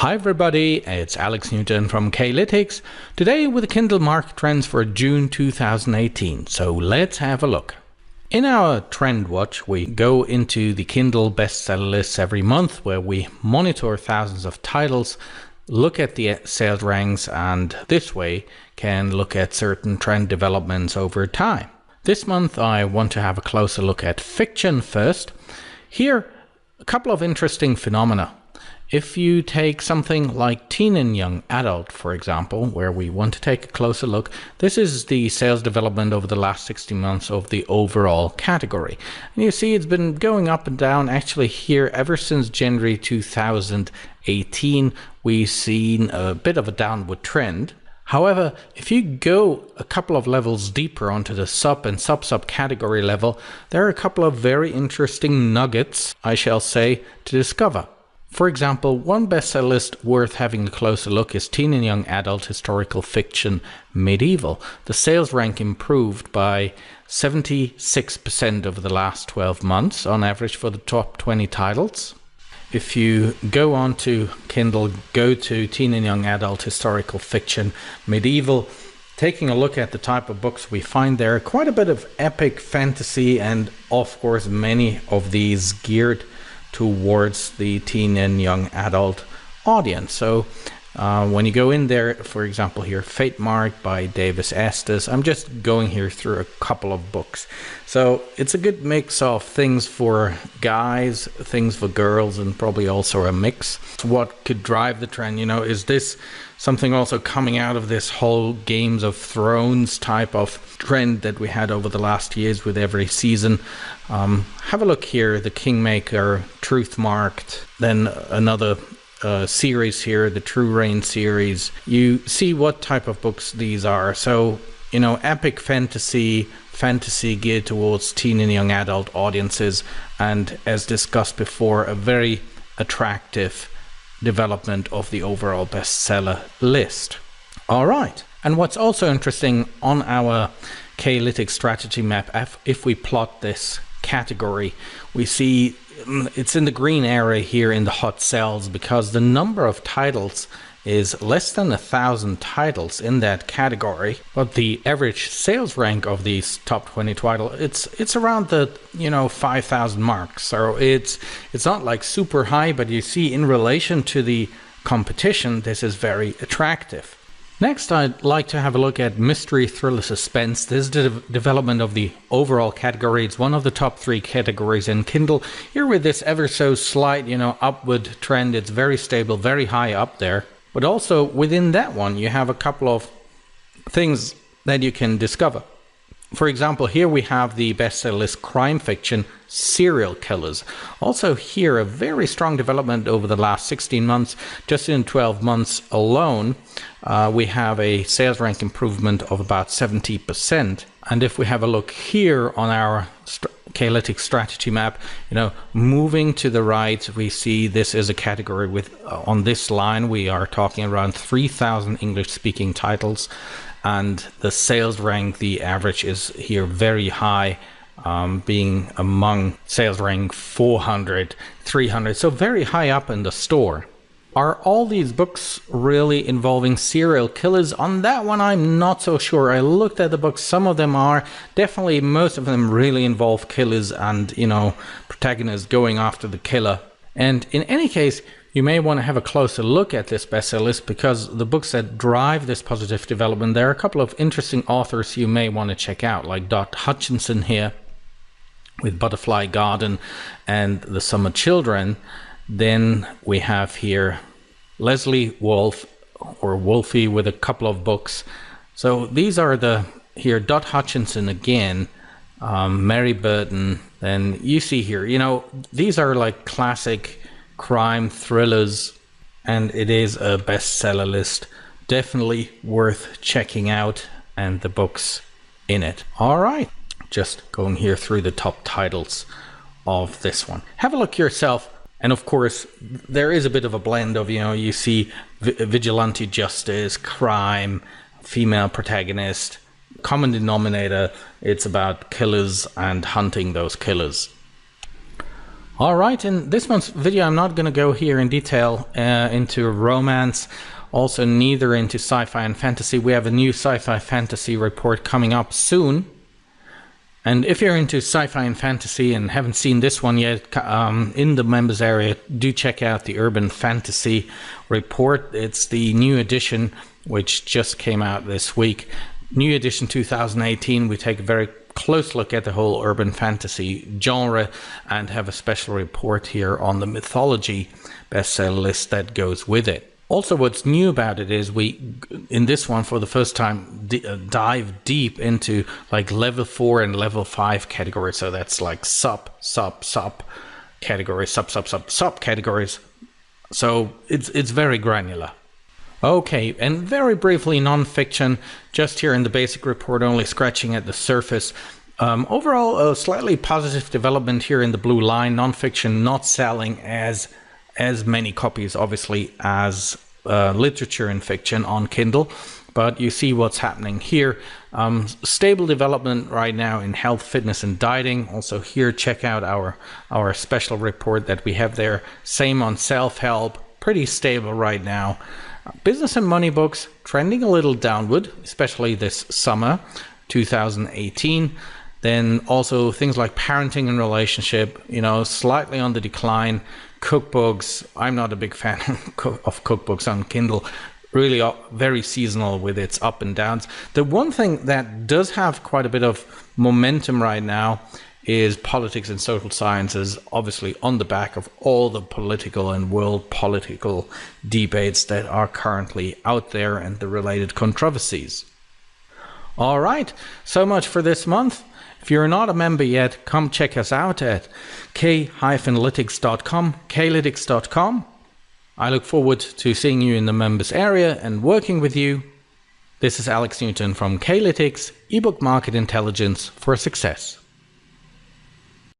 Hi everybody, it's Alex Newton from K-lytics, today with the Kindle market trends for June 2018, so let's have a look. In our Trend Watch, we go into the Kindle bestseller lists every month where we monitor thousands of titles, look at the sales ranks, and this way can look at certain trend developments over time. This month I want to have a closer look at fiction first. Here, a couple of interesting phenomena. If you take something like teen and young adult, for example, where we want to take a closer look, this is the sales development over the last 16 months of the overall category. And you see it's been going up and down actually here ever since January 2018. We've seen a bit of a downward trend. However, if you go a couple of levels deeper onto the sub and sub-sub category level, there are a couple of very interesting nuggets, I shall say, to discover. For example, one bestseller list worth having a closer look is Teen and Young Adult Historical Fiction Medieval. The sales rank improved by 76% over the last 12 months on average for the top 20 titles. If you go on to Kindle, go to Teen and Young Adult Historical Fiction Medieval, taking a look at the type of books we find there, quite a bit of epic fantasy and of course many of these geared towards the teen and young adult audience. So when you go in there, for example here, Fate Mark by Davis Estes, I'm just going here through a couple of books. So it's a good mix of things for guys, things for girls, and probably also a mix. What could drive the trend, is this something also coming out of this whole Games of Thrones type of trend that we had over the last years with every season? Have a look here, The Kingmaker, Truth Marked, then another series here, the True Reign series. You see what type of books these are. So, epic fantasy geared towards teen and young adult audiences, and as discussed before, a very attractive development of the overall bestseller list. All right, and what's also interesting on our K-lytics strategy map, if we plot this category, we see it's in the green area here in the hot cells because the number of titles is less than 1,000 titles in that category, but the average sales rank of these top 20 titles, it's around the 5,000 mark. So it's not like super high, but you see in relation to the competition, this is very attractive. Next, I'd like to have a look at mystery, thriller, suspense. This is the development of the overall category. It's one of the top 3 categories in Kindle. Here with this ever so slight, upward trend, it's very stable, very high up there. But also within that one, you have a couple of things that you can discover. For example, here we have the bestseller list crime fiction serial killers. Also here, a very strong development over the last 16 months. Just in 12 months alone, we have a sales rank improvement of about 70%. And if we have a look here on our K-lytics strategy map, moving to the right, we see this is a category with, on this line, we are talking around 3,000 English-speaking titles. And the sales rank, the average is here very high, being among sales rank 400, 300, so very high up in the store. Are all these books really involving serial killers? On that one, I'm not so sure. I looked at the books, some of them are. Definitely most of them really involve killers and, protagonists going after the killer. And in any case, you may want to have a closer look at this bestseller list because the books that drive this positive development, there are a couple of interesting authors you may want to check out, like Dot Hutchinson here with Butterfly Garden and The Summer Children. Then we have here Leslie Wolfe or Wolfie with a couple of books. So these are here Dot Hutchinson again, Mary Burton. Then you see here, these are like classic crime thrillers, and it is a bestseller list. Definitely worth checking out, and the books in it. All right, just going here through the top titles of this one. Have a look yourself. And of course, there is a bit of a blend of, you see vigilante justice, crime, female protagonist, common denominator. It's about killers and hunting those killers. All right, in this month's video, I'm not going to go here in detail into romance, also neither into sci-fi and fantasy. We have a new sci-fi fantasy report coming up soon. And if you're into sci-fi and fantasy and haven't seen this one yet, in the members area, do check out the Urban Fantasy report. It's the new edition, which just came out this week. New edition 2018, we take a very close look at the whole urban fantasy genre and have a special report here on the mythology bestseller list that goes with it. Also, what's new about it is we, in this one for the first time, dive deep into like level 4 and level 5 categories. So that's like sub categories, sub categories. So it's very granular. Okay, and very briefly, non-fiction, just here in the basic report, only scratching at the surface. Overall, a slightly positive development here in the blue line. Non-fiction not selling as many copies, obviously, as literature and fiction on Kindle. But you see what's happening here. Stable development right now in health, fitness, and dieting. Also here, check out our special report that we have there. Same on self-help, pretty stable right now. Business and money books trending a little downward, especially this summer 2018. Then also things like parenting and relationship, slightly on the decline. Cookbooks, I'm not a big fan of cookbooks on Kindle. Really very seasonal with its up and downs. The one thing that does have quite a bit of momentum right now is politics and social sciences, obviously on the back of all the political and world political debates that are currently out there and the related controversies. All right, so much for this month. If you're not a member yet, come check us out at K-lytics.com, K-lytics.com. I look forward to seeing you in the members area and working with you. This is Alex Newton from K-lytics, ebook market intelligence for success.